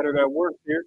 had it at work here.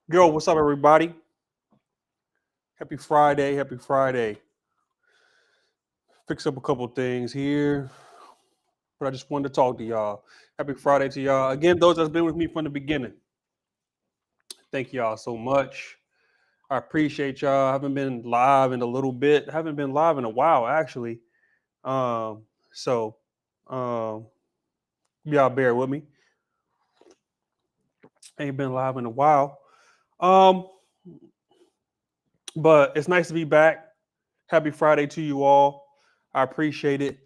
Yo, what's up, everybody? Happy Friday. Happy Friday. Fix up a couple things here, but I just wanted to talk to y'all. Happy Friday to y'all. Again, those that's been with me from the beginning. Thank y'all so much. I appreciate y'all. I haven't been live in a little bit. I haven't been live in a while, actually. So y'all bear with me. Ain't been live in a while. Um, but it's nice to be back. Happy Friday to you all. I appreciate it.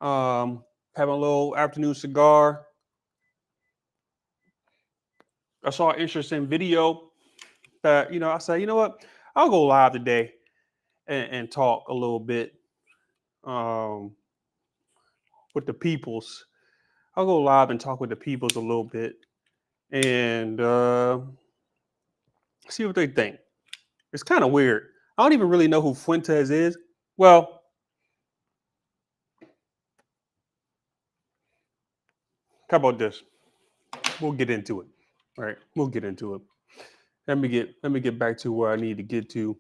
Having a little afternoon cigar. I saw an interesting video that, I said, you know what? I'll go live today and talk a little bit um, with the peoples. I'll go live and talk with the peoples a little bit and see what they think. It's kind of weird. I don't even really know who Fuentes is. Well, how about this? We'll get into it. All right, we'll get into it. Let me get back to where I need to get to.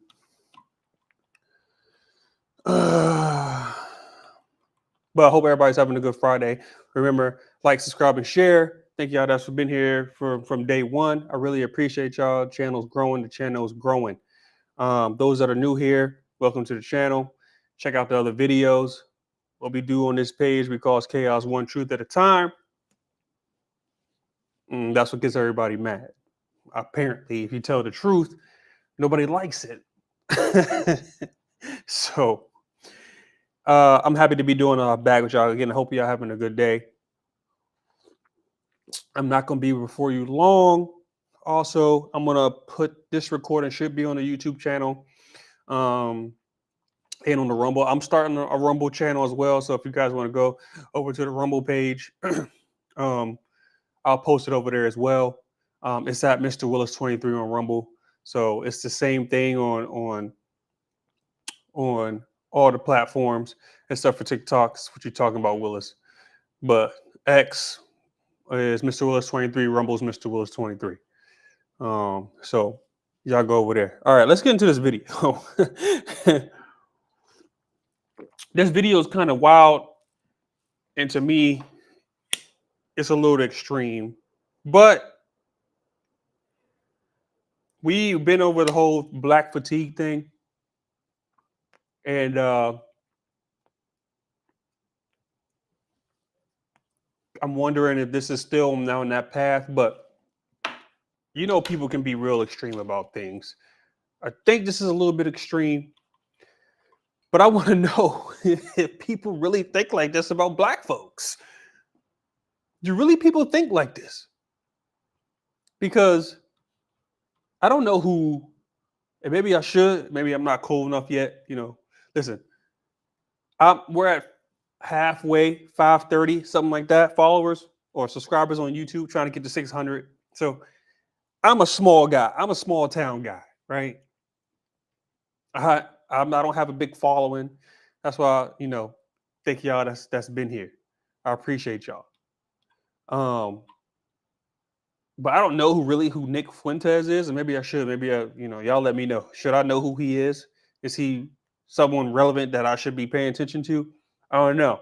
But I hope everybody's having a good Friday. Remember, like, subscribe, and share. Thank y'all that's been here from day one. I really appreciate y'all. Channel's growing. The channel's growing. Those that are new here, welcome to the channel. Check out the other videos. What we do on this page, we call Chaos One Truth at a Time. That's what gets everybody mad. Apparently, if you tell the truth, nobody likes it. So I'm happy to be doing a bag with y'all again. I hope y'all having a good day. I'm not going to be before you long. Also, I'm going to put this recording should be on the YouTube channel and on the Rumble. I'm starting a Rumble channel as well. So if you guys want to go over to the Rumble page, I'll post it over there as well. It's at Mr. Willis 23 on Rumble. So it's the same thing on all the platforms except for TikTok. What you're talking about, Willis. But X is Mr. Willis 23. Rumble's Mr. Willis 23. So y'all go over there. All right, let's get into this video. This video is kind of wild, and to me, it's a little extreme. But we've been over the whole black fatigue thing, and I'm wondering if this is still now in that path. But people can be real extreme about things. I think this is a little bit extreme, but I want to know if people really think like this about black folks. Do really people think like this? Because I don't know who, and maybe I should, maybe I'm not cool enough yet. Listen, we're at halfway, 530, something like that, followers or subscribers on YouTube, trying to get to 600. So I'm a small guy. I'm a small town guy, right? I don't have a big following. That's why, thank y'all that's been here. I appreciate y'all. But I don't know who Nick Fuentes is, and maybe I should. Maybe y'all let me know. Should I know who he is? Is he someone relevant that I should be paying attention to? I don't know.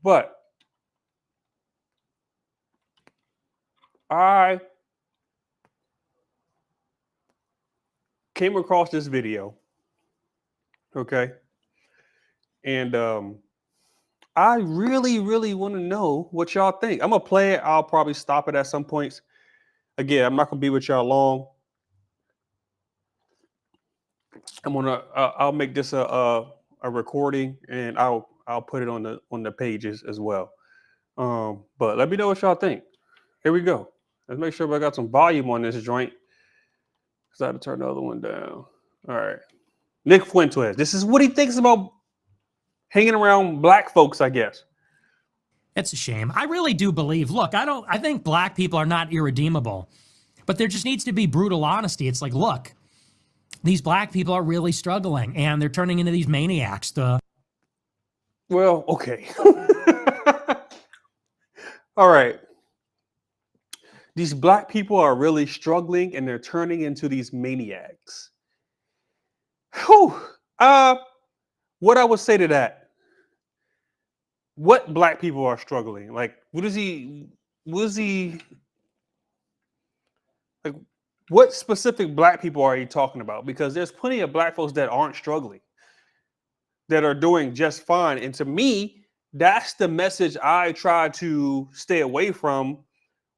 But I came across this video, okay, and I really, really want to know what y'all think. I'm gonna play it. I'll probably stop it at some points. Again, I'm not gonna be with y'all long. I'm gonna I'll make this a recording, and I'll put it on the pages as well. But let me know what y'all think. Here we go. Let's make sure I got some volume on this joint. Cause I had to turn the other one down. All right. Nick Fuentes. This is what he thinks about hanging around black folks, I guess. It's a shame. I really do believe, look, I think black people are not irredeemable, but there just needs to be brutal honesty. It's like, look, these black people are really struggling and they're turning into these maniacs. Well, okay. All right. These black people are really struggling and they're turning into these maniacs. Whew. What I would say to that, what black people are struggling? Like, what is he like, what specific black people are you talking about? Because there's plenty of black folks that aren't struggling, that are doing just fine. And to me, that's the message I try to stay away from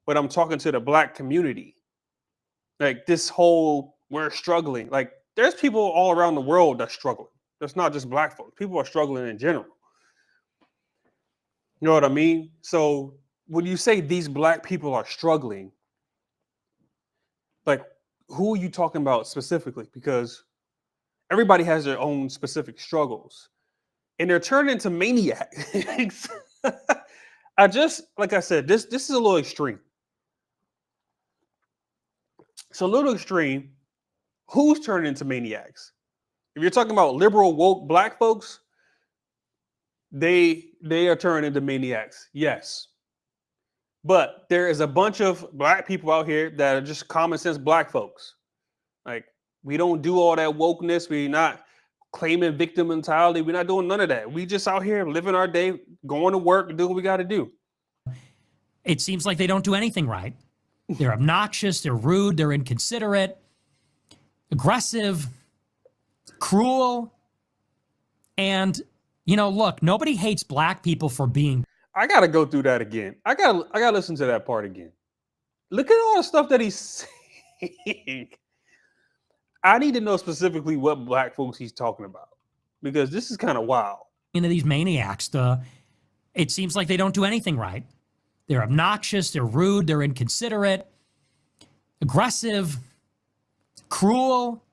when I'm talking to the black community. Like this whole we're struggling. Like there's people all around the world that's struggling. It's not just black folks. People are struggling in general. You know what I mean? So when you say these black people are struggling, like who are you talking about specifically? Because everybody has their own specific struggles and they're turned into maniacs. Like I said, this is a little extreme. It's a little extreme. Who's turned into maniacs? If you're talking about liberal woke black folks, they are turned into maniacs. Yes. But there is a bunch of black people out here that are just common sense black folks. Like we don't do all that wokeness. We're not claiming victim mentality. We're not doing none of that. We just out here living our day, going to work, do what we got to do. It seems like they don't do anything right. They're obnoxious, they're rude, they're inconsiderate, aggressive, cruel. And, you know, look, nobody hates black people for being. I got to go through that again. I got to listen to that part again. Look at all the stuff that he's saying. I need to know specifically what black folks he's talking about because this is kind of wild. Into these maniacs, it seems like they don't do anything right. They're obnoxious, they're rude, they're inconsiderate, aggressive, cruel.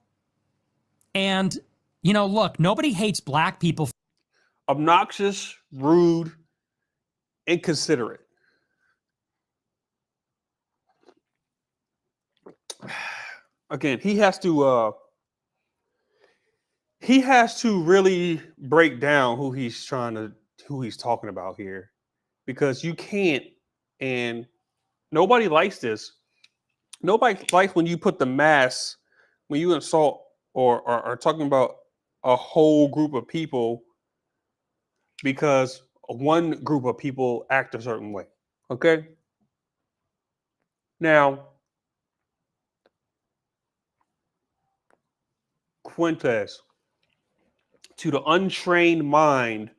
And, you know, look, nobody hates black people. Obnoxious, rude, inconsiderate. Again, he has to really break down who he's talking about here, because you can't, and nobody likes this. Nobody likes when you put the mass, when you insult or are talking about a whole group of people because one group of people act a certain way. Okay. Now, Fuentes, to the untrained mind,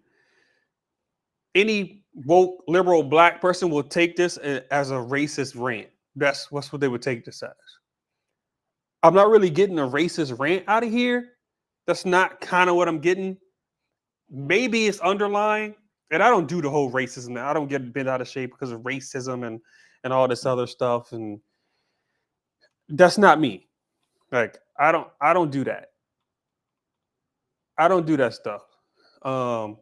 any woke liberal black person will take this as a racist rant. That's what they would take this as. I'm not really getting a racist rant out of here. That's not kind of what I'm getting. Maybe it's underlying, and I don't do the whole racism. I don't get bent out of shape because of racism and all this other stuff. And that's not me. Like I don't do that. I don't do that stuff. I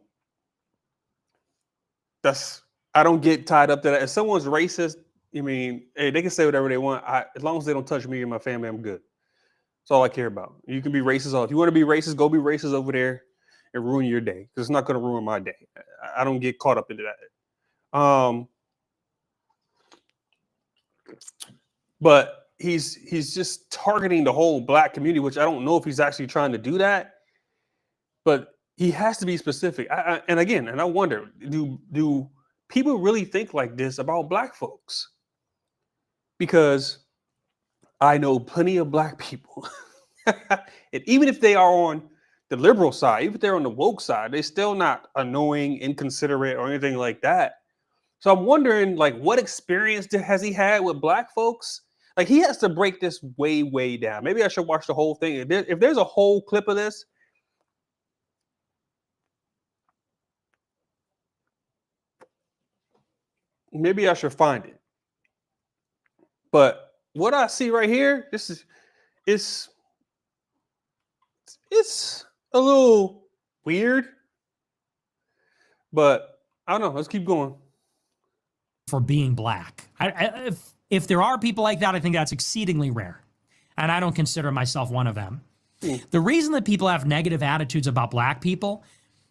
don't get tied up to that. If someone's racist, I mean, hey, they can say whatever they want. As long as they don't touch me and my family, I'm good. That's all I care about. You can be racist. If you want to be racist, go be racist over there and ruin your day, because it's not going to ruin my day. I don't get caught up into that. But he's just targeting the whole black community, which I don't know if he's actually trying to do that. But he has to be specific. And I wonder, do people really think like this about black folks? Because I know plenty of black people And even if they are on the liberal side, even if they're on the woke side, they're still not annoying, inconsiderate, or anything like that. So I'm wondering, like, what experience has he had with black folks? Like, he has to break this way, way down. Maybe I should watch the whole thing. If there's a whole clip of this, maybe I should find it. But what I see right here, it's it's a little weird, but I don't know. Let's keep going. For being black. If there are people like that, I think that's exceedingly rare. And I don't consider myself one of them. The reason that people have negative attitudes about black people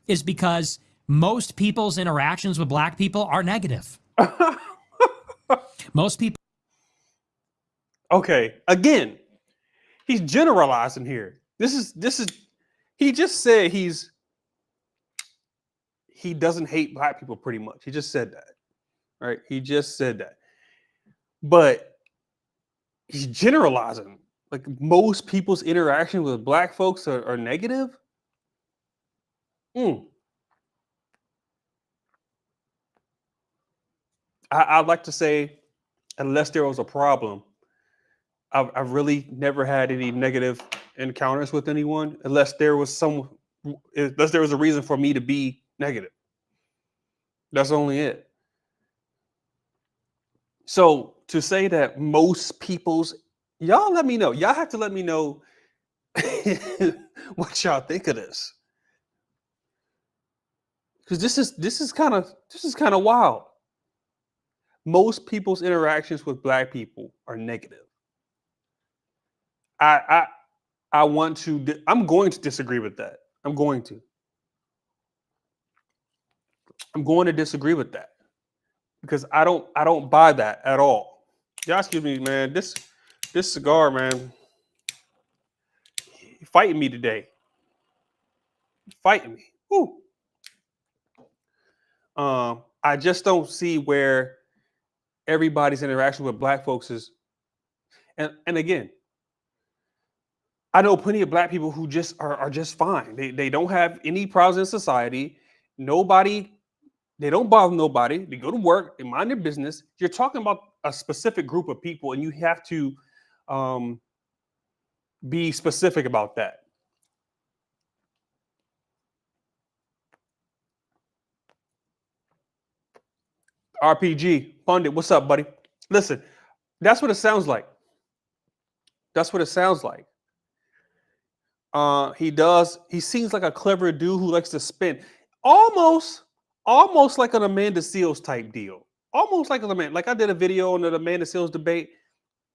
is because most people's interactions with black people are negative. Most people. Okay, again, he's generalizing here. This is he just said he doesn't hate black people pretty much. He just said that. Right? He just said that. But he's generalizing. Like, most people's interaction with black folks are negative. I'd like to say, unless there was a problem, I've really never had any negative encounters with anyone, unless there was a reason for me to be negative. That's only it. So to say that most people's, y'all let me know. Y'all have to let me know what y'all think of this, because this is kind of wild. Most people's interactions with black people are negative. I'm going to disagree with that. I'm going to disagree with that, because I don't buy that at all. Y'all excuse me, man. This cigar, man, fighting me today. Fighting me. Woo. I just don't see where everybody's interaction with black folks is. And again, I know plenty of black people who just are just fine. They don't have any problems in society. They don't bother nobody. They go to work, they mind their business. You're talking about a specific group of people, and you have to be specific about that. RPG, Pundit, what's up, buddy? Listen, that's what it sounds like. That's what it sounds like. He seems like a clever dude who likes to spin. Almost like an Amanda Seales type deal. Almost like an Amanda. Like, I did a video on the Amanda Seales debate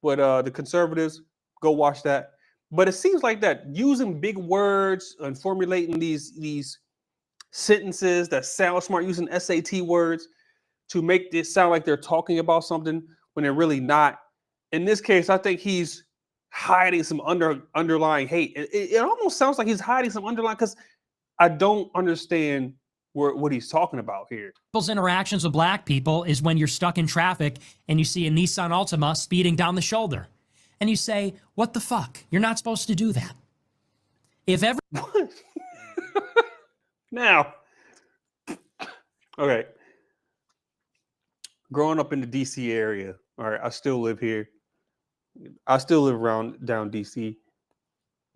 with the conservatives. Go watch that. But it seems like that, using big words and formulating these sentences that sound smart, using SAT words to make this sound like they're talking about something when they're really not. In this case, I think he's hiding some underlying hate. It almost sounds like he's hiding some underlying, because I don't understand what he's talking about here. People's interactions with black people is when you're stuck in traffic and you see a Nissan Altima speeding down the shoulder. And you say, what the fuck? You're not supposed to do that. If ever. Now, okay. Growing up in the DC area, all right, I still live here. I still live down DC.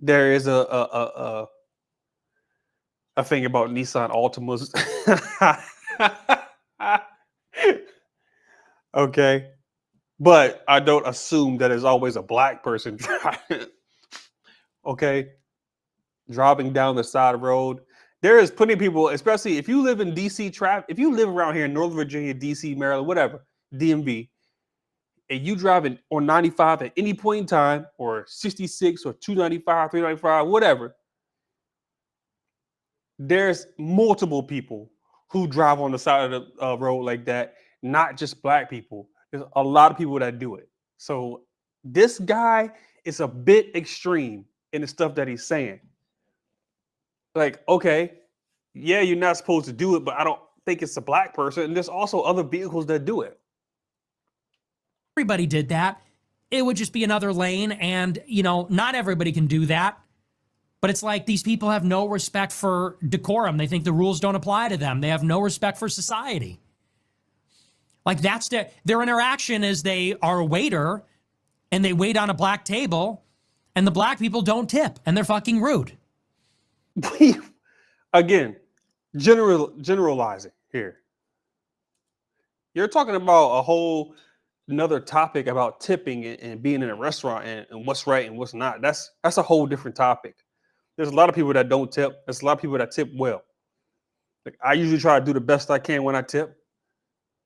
There is a thing about Nissan Altimas. Okay. But I don't assume that it's always a black person driving. Okay. Driving down the side of the road. There is plenty of people, especially if you live in DC traffic, if you live around here in Northern Virginia, DC, Maryland, whatever, DMV, and you driving on 95 at any point in time, or 66 or 295, 395, whatever, there's multiple people who drive on the side of the road like that, not just black people. There's a lot of people that do it. So this guy is a bit extreme in the stuff that he's saying. Like, okay, yeah, you're not supposed to do it, but I don't think it's a black person. And there's also other vehicles that do it. Everybody did that. it would just be another lane. And, you know, not everybody can do that. But it's like these people have no respect for decorum. They think the rules don't apply to them. They have no respect for society. Like that's their interaction is they are a waiter and they wait on a black table and the black people don't tip and they're fucking rude. Again, generalizing here. You're talking about a whole another topic about tipping and being in a restaurant and what's right and what's not. That's a whole different topic. There's a lot of people that don't tip. There's a lot of people that tip well. Like I usually try to do the best I can when I tip,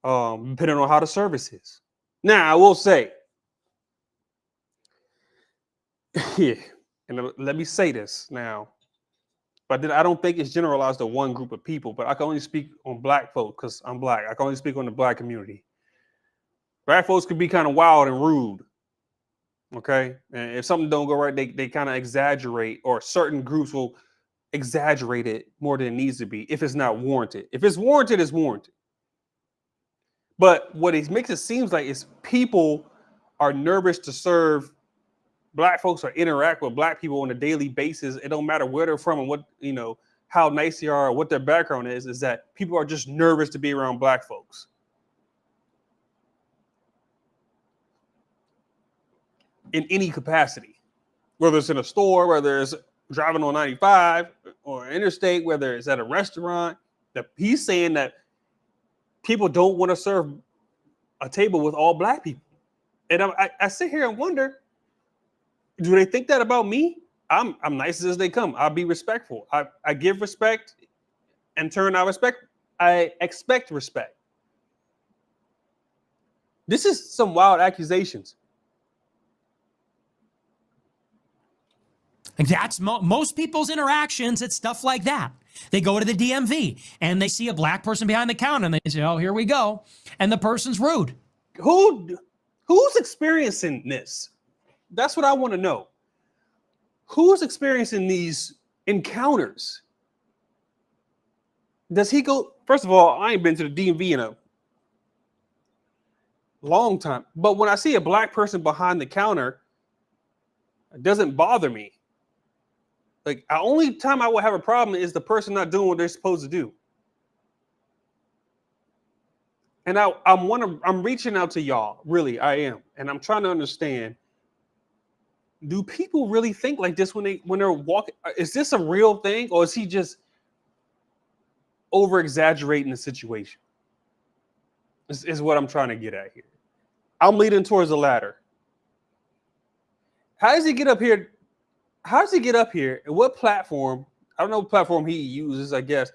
depending on how the service is. Now I will say, yeah, and let me say this now, but then I don't think it's generalized to one group of people. But I can only speak on black folk because I'm black. I can only speak on the black community. Black folks could be kind of wild and rude. Okay. And if something don't go right, they kind of exaggerate, or certain groups will exaggerate it more than it needs to be if it's not warranted. If it's warranted, it's warranted. But what it makes it seems like is people are nervous to serve black folks or interact with black people on a daily basis. It don't matter where they're from and what, you know, how nice they are or what their background is that people are just nervous to be around black folks. In any capacity, whether it's in a store, whether it's driving on 95 or interstate, whether it's at a restaurant, that he's saying that people don't want to serve a table with all black people. And I sit here and wonder, do they think that about me? I'm nice as they come. I'll be respectful. I give respect. In turn, I expect respect. This is some wild accusations. Like that's most people's interactions. It's stuff like that. They go to the DMV and they see a black person behind the counter and they say, "Oh, here we go," and the person's rude. Who's experiencing this? That's what I want to know. Who's experiencing these encounters? Does he go? First of all, I ain't been to the DMV in a long time, but when I see a black person behind the counter, it doesn't bother me. Like, the only time I will have a problem is the person not doing what they're supposed to do. And I'm reaching out to y'all, really, I am. And I'm trying to understand, do people really think like this when they're walking? Is this a real thing, or is he just over exaggerating the situation? This is what I'm trying to get at here. I'm leading towards the latter. How does he get up here? How does he get up here? And what platform? I don't know what platform he uses, I guess,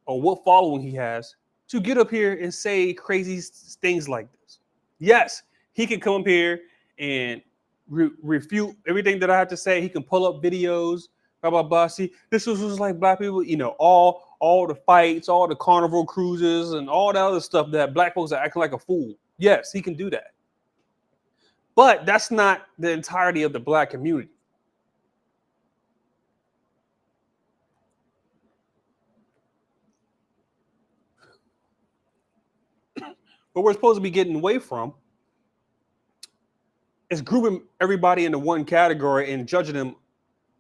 or what following he has to get up here and say crazy things like this. Yes, he can come up here and refute everything that I have to say. He can pull up videos, blah blah blah. See, this was like black people, you know, all the fights, all the carnival cruises, and all that other stuff that black folks are acting like a fool. Yes, he can do that, but that's not the entirety of the black community. What we're supposed to be getting away from is grouping everybody into one category and judging them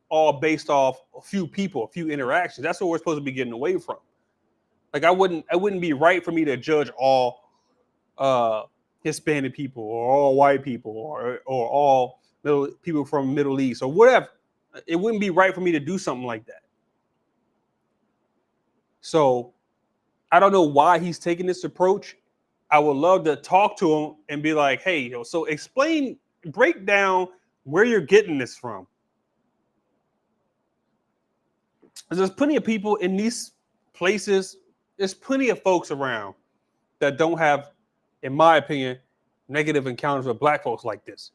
all based off a few people, a few interactions. That's what we're supposed to be getting away from. Like, it wouldn't be right for me to judge all Hispanic people or all white people or all people from Middle East or whatever. It wouldn't be right for me to do something like that. So I don't know why he's taking this approach. I would love to talk to him and be like, hey, so break down where you're getting this from. There's plenty of people in these places. There's plenty of folks around that don't have, in my opinion, negative encounters with black folks like this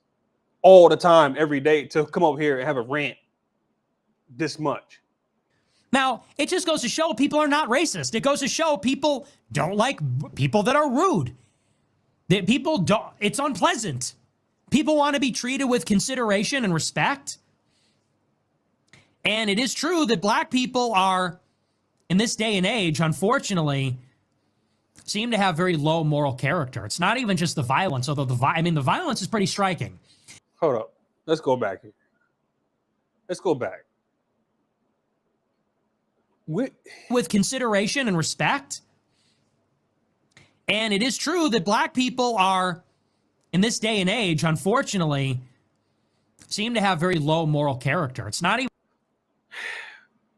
all the time, every day, to come over here and have a rant this much. Now, it just goes to show people are not racist. It goes to show people don't like people that are rude. That people don't, it's unpleasant. People want to be treated with consideration and respect. And it is true that black people are, in this day and age, unfortunately, seem to have very low moral character. It's not even just the violence, although the violence is pretty striking. Hold up. Let's go back here. Let's go back. With consideration and respect. And it is true that black people are, in this day and age, unfortunately, seem to have very low moral character. It's not even.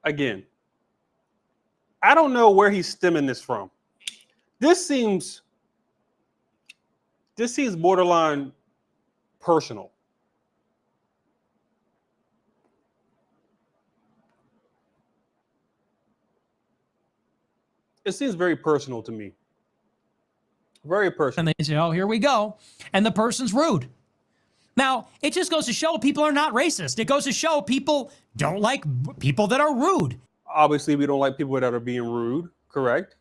Again, I don't know where he's stemming this from. This seems borderline personal. It seems very personal to me. Very personal. And they say, oh, here we go. And the person's rude. Now, it just goes to show people are not racist. It goes to show people don't like people that are rude. Obviously, we don't like people that are being rude, correct?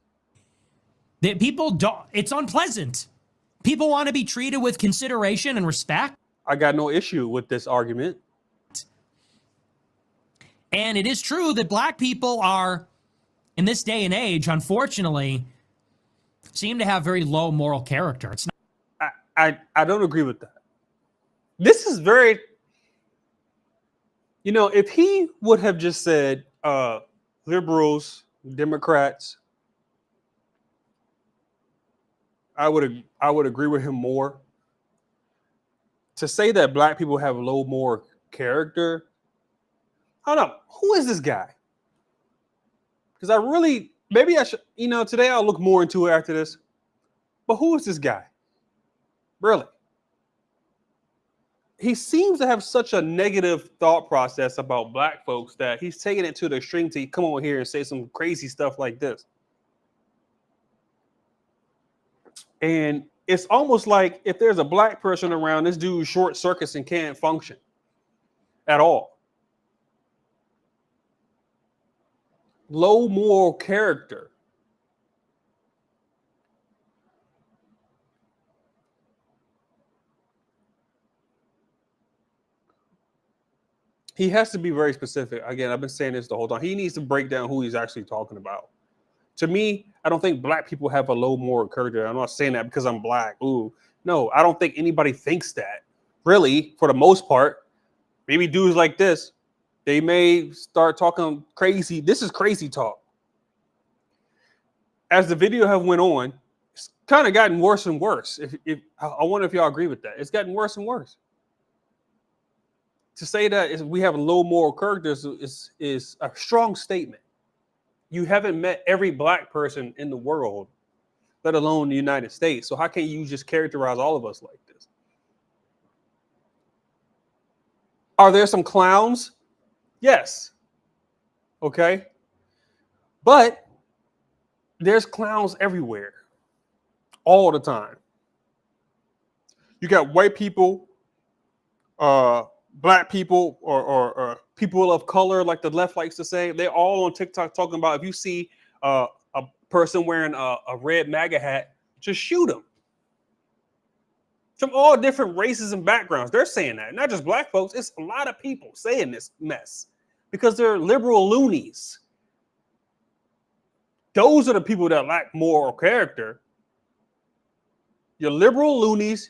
That people don't, it's unpleasant. People want to be treated with consideration and respect. I got no issue with this argument. And it is true that black people are, in this day and age, unfortunately, seem to have very low moral character. It's not. I don't agree with that. This is very, if he would have just said liberals, Democrats, I would agree with him more. To say that black people have low moral character, I don't know. Who is this guy? Because maybe I should, today I'll look more into it after this. But who is this guy? Really? He seems to have such a negative thought process about black folks that he's taking it to the extreme to come over here and say some crazy stuff like this. And it's almost like if there's a black person around, this dude short circuits and can't function at all. Low moral character. He has to be very specific. Again, I've been saying this the whole time. He needs to break down who he's actually talking about. To me, I don't think black people have a low moral character. I'm not saying that because I'm black. Ooh, no, I don't think anybody thinks that. Really, for the most part, maybe dudes like this, they may start talking crazy. This is crazy talk. As the video have went on, it's kind of gotten worse and worse. If I wonder if y'all agree with that. It's gotten worse and worse. To say that we have low moral character is a strong statement. You haven't met every black person in the world, let alone the United States. So how can you just characterize all of us like this? Are there some clowns? Yes. Okay. But there's clowns everywhere, all the time. You got white people, black people, or people of color, like the left likes to say. They're all on TikTok talking about if you see a person wearing a red MAGA hat, just shoot them. From all different races and backgrounds. They're saying that. Not just black folks. It's a lot of people saying this mess because they're liberal loonies. Those are the people that lack moral character. You're liberal loonies.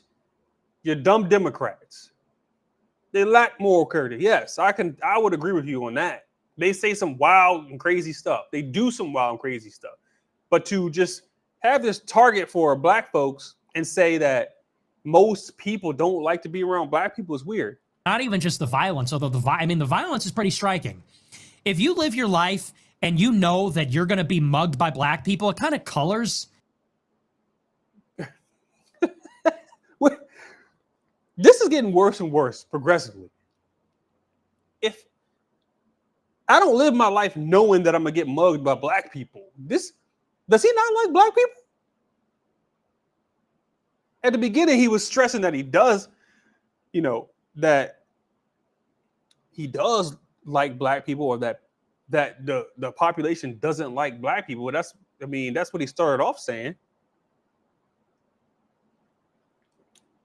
You're dumb Democrats. They lack moral character. Yes, I would agree with you on that. They say some wild and crazy stuff. They do some wild and crazy stuff. But to just have this target for black folks and say that most people don't like to be around black people is weird. Not even just the violence, although the violence is pretty striking. If you live your life and you know that you're going to be mugged by black people, it kind of colors. This is getting worse and worse progressively. If I don't live my life knowing that I'm going to get mugged by black people, does he not like black people? At the beginning, he was stressing that he does, that he does like black people, or that the population doesn't like black people. That's what he started off saying.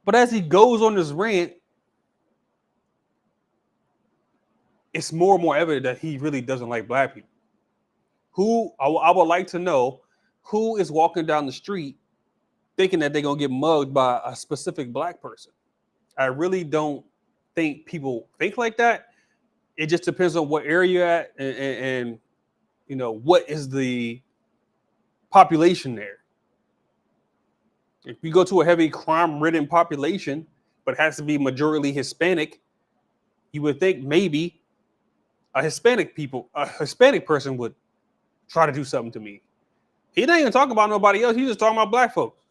But as he goes on this rant, it's more and more evident that he really doesn't like black people. I would like to know who is walking down the street thinking that they're going to get mugged by a specific black person. I really don't think people think like that. It just depends on what area you're at and you know what is the population there. If you go to a heavy crime-ridden population, but has to be majority Hispanic, you would think maybe a Hispanic person would try to do something to me. He not even talking about nobody else. He's just talking about black folks.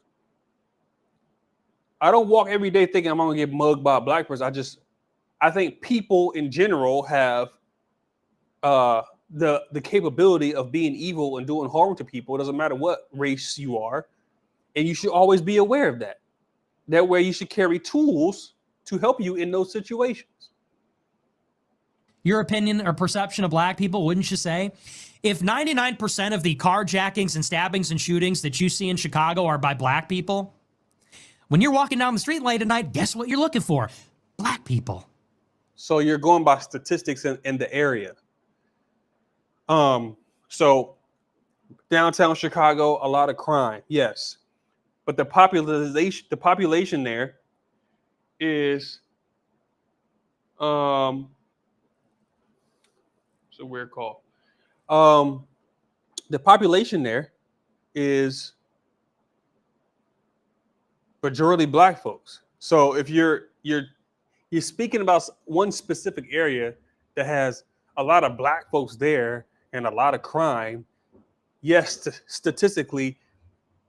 I don't walk every day thinking I'm gonna get mugged by a black person. I think people in general have the capability of being evil and doing harm to people. It doesn't matter what race you are, and you should always be aware of that. That way, you should carry tools to help you in those situations. Your opinion or perception of black people, wouldn't you say? If 99% of the carjackings and stabbings and shootings that you see in Chicago are by black people, when you're walking down the street late at night, guess what you're looking for? Black people. So you're going by statistics in the area. So downtown Chicago, a lot of crime, yes, but the population there is it's a weird call. The population there is majority black folks. So if you're speaking about one specific area that has a lot of black folks there and a lot of crime, yes, statistically,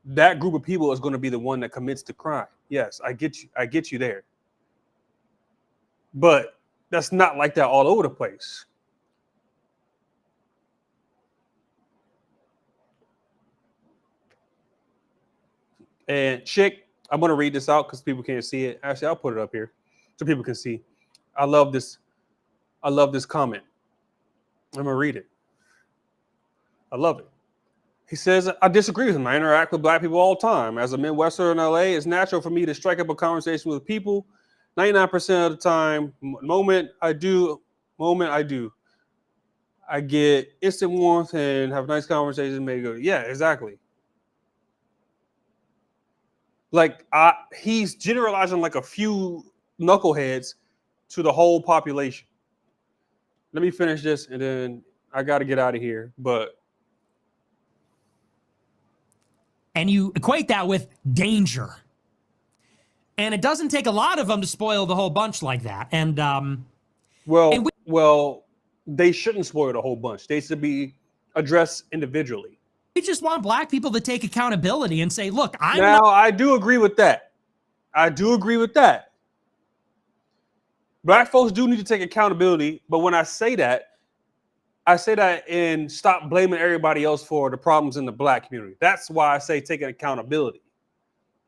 that group of people is going to be the one that commits the crime. Yes, I get you there. But that's not like that all over the place. And Chick, I'm going to read this out because people can't see it. Actually, I'll put it up here so people can see. I love this comment. I'm going to read it. I love it. He says, I disagree with him. I interact with black people all the time. As a Midwesterner in LA, it's natural for me to strike up a conversation with people. 99% of the time, moment I do. I get instant warmth and have nice conversations. Maybe go, yeah, exactly. Like he's generalizing like a few knuckleheads to the whole population. Let me finish this and then I got to get out of here. And you equate that with danger. And it doesn't take a lot of them to spoil the whole bunch like that. And well, they shouldn't spoil the whole bunch. They should be addressed individually. we just want black people to take accountability and say, look, I do agree with that. Black folks do need to take accountability. But when I say that and stop blaming everybody else for the problems in the black community. That's why I say taking accountability.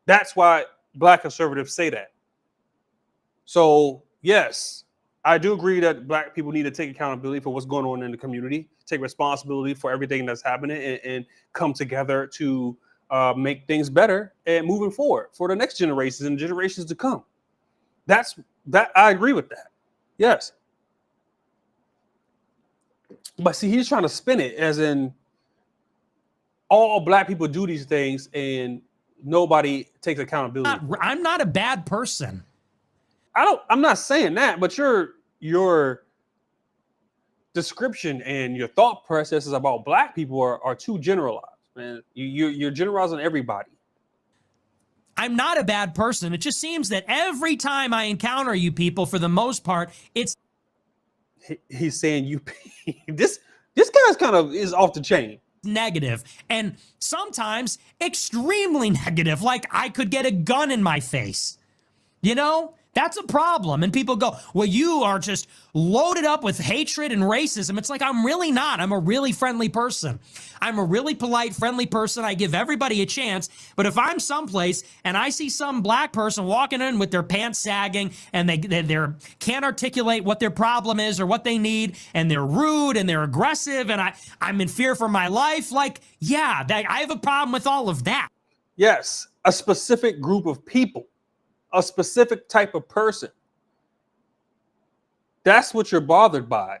That's why black conservatives say that. So, yes, I do agree that black people need to take accountability for what's going on in the community, take responsibility for everything that's happening, and come together to make things better and moving forward for the next generations and generations to come. I agree with that. Yes. But see, he's trying to spin it as in all black people do these things and nobody takes accountability. I'm not a bad person. I'm not saying that, but your description and your thought processes about black people are too generalized, man. You're generalizing everybody. I'm not a bad person. It just seems that every time I encounter you people, for the most part, it's he's saying you this guy's kind of is off the chain. Negative, and sometimes extremely negative, like I could get a gun in my face. You know, that's a problem. And people go, well, you are just loaded up with hatred and racism. It's like, I'm really not. I'm a really friendly person. I'm a really polite, friendly person. I give everybody a chance. But if I'm someplace and I see some black person walking in with their pants sagging and they can't articulate what their problem is or what they need, and they're rude and they're aggressive, and I'm in fear for my life, like, yeah, I have a problem with all of that. Yes, a specific group of people. A specific type of person. That's what you're bothered by.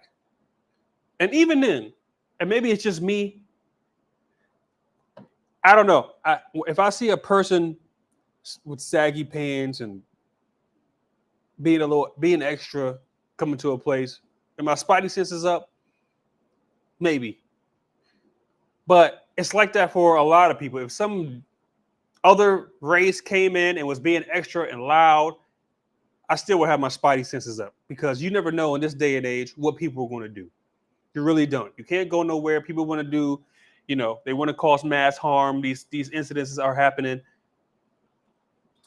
And even then, and maybe it's just me, I don't know. If I see a person with saggy pants and being extra, coming to a place. And my spidey senses up? Maybe. But it's like that for a lot of people. If some other race came in and was being extra and loud, I still would have my spidey senses up, because you never know in this day and age what people are going to do. You really don't. You can't go nowhere. People want to do, they want to cause mass harm. These incidences are happening.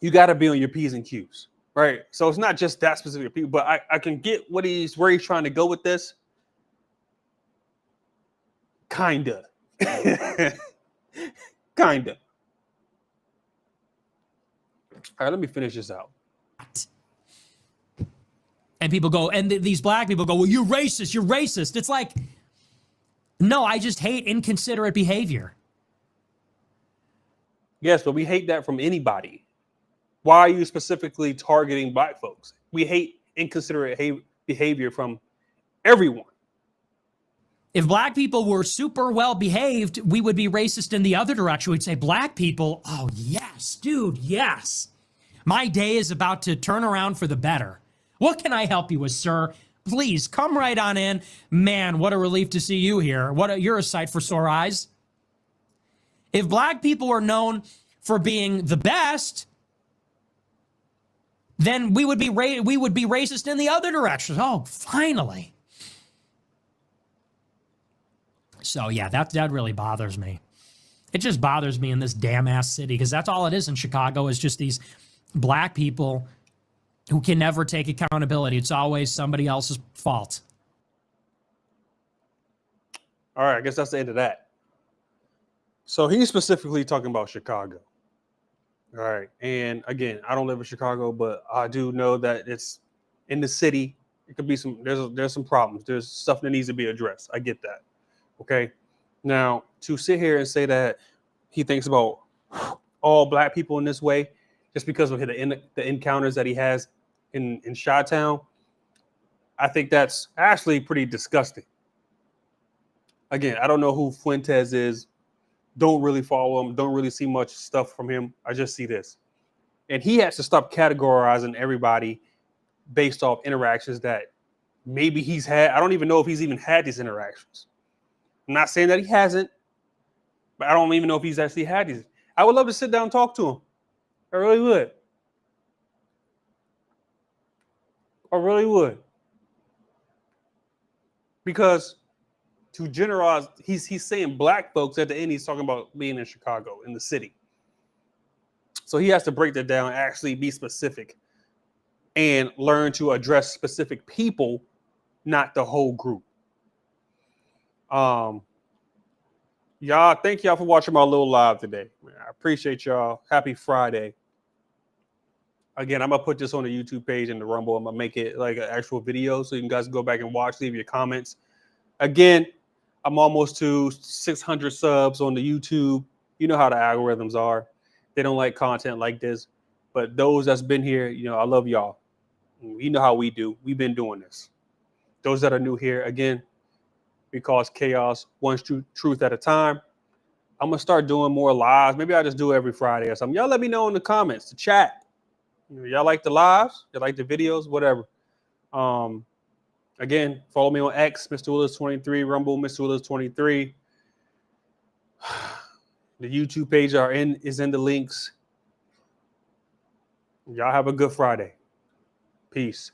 You got to be on your P's and Q's, right? So it's not just that specific people, but I can get where he's trying to go with this. Kinda. Kinda. All right, let me finish this out. And people go, and these black people go, well, you're racist, you're racist. It's like, no, I just hate inconsiderate behavior. Yes, but we hate that from anybody. Why are you specifically targeting black folks? We hate inconsiderate behavior from everyone. If black people were super well behaved, we would be racist in the other direction. We'd say, black people, oh, yes, dude, yes. My day is about to turn around for the better. What can I help you with, sir? Please come right on in. Man, what a relief to see you here. You're a sight for sore eyes. If black people were known for being the best, then we would be racist in the other direction. Oh, finally. So yeah, that really bothers me. It just bothers me in this damn ass city, because that's all it is in Chicago, is just these black people who can never take accountability. It's always somebody else's fault. All right, I guess that's the end of that. So he's specifically talking about Chicago. All right. And again, I don't live in Chicago, but I do know that it's in the city. It could be there's some problems. There's stuff that needs to be addressed. I get that. Okay. Now, to sit here and say that he thinks about all black people in this way, just because of the encounters that he has in Chi-Town, I think that's actually pretty disgusting. Again, I don't know who Fuentes is. Don't really follow him. Don't really see much stuff from him. I just see this. And he has to stop categorizing everybody based off interactions that maybe he's had. I don't even know if he's even had these interactions. I'm not saying that he hasn't, but I don't even know if he's actually had these. I would love to sit down and talk to him. I really would. I really would. Because to generalize, he's saying black folks. At the end, he's talking about being in Chicago, in the city. So he has to break that down, actually be specific, and learn to address specific people, not the whole group. Y'all, thank y'all for watching my little live today. I appreciate y'all. Happy Friday. Again, I'm gonna put this on the YouTube page and the Rumble. I'm gonna make it like an actual video so you guys can go back and watch, leave your comments. Again, I'm almost to 600 subs on the YouTube. You know how the algorithms are. They don't like content like this. But those that's been here, I love y'all. You know how we do. We've been doing this. Those that are new here, again, we cause chaos one truth at a time. I'm going to start doing more lives. Maybe I'll just do it every Friday or something. Y'all let me know in the comments, the chat. Y'all like the lives? You like the videos? Whatever. Again, follow me on X, Mr. Willis 23, Rumble, Mr. Willis 23. The YouTube page is in the links. Y'all have a good Friday. Peace.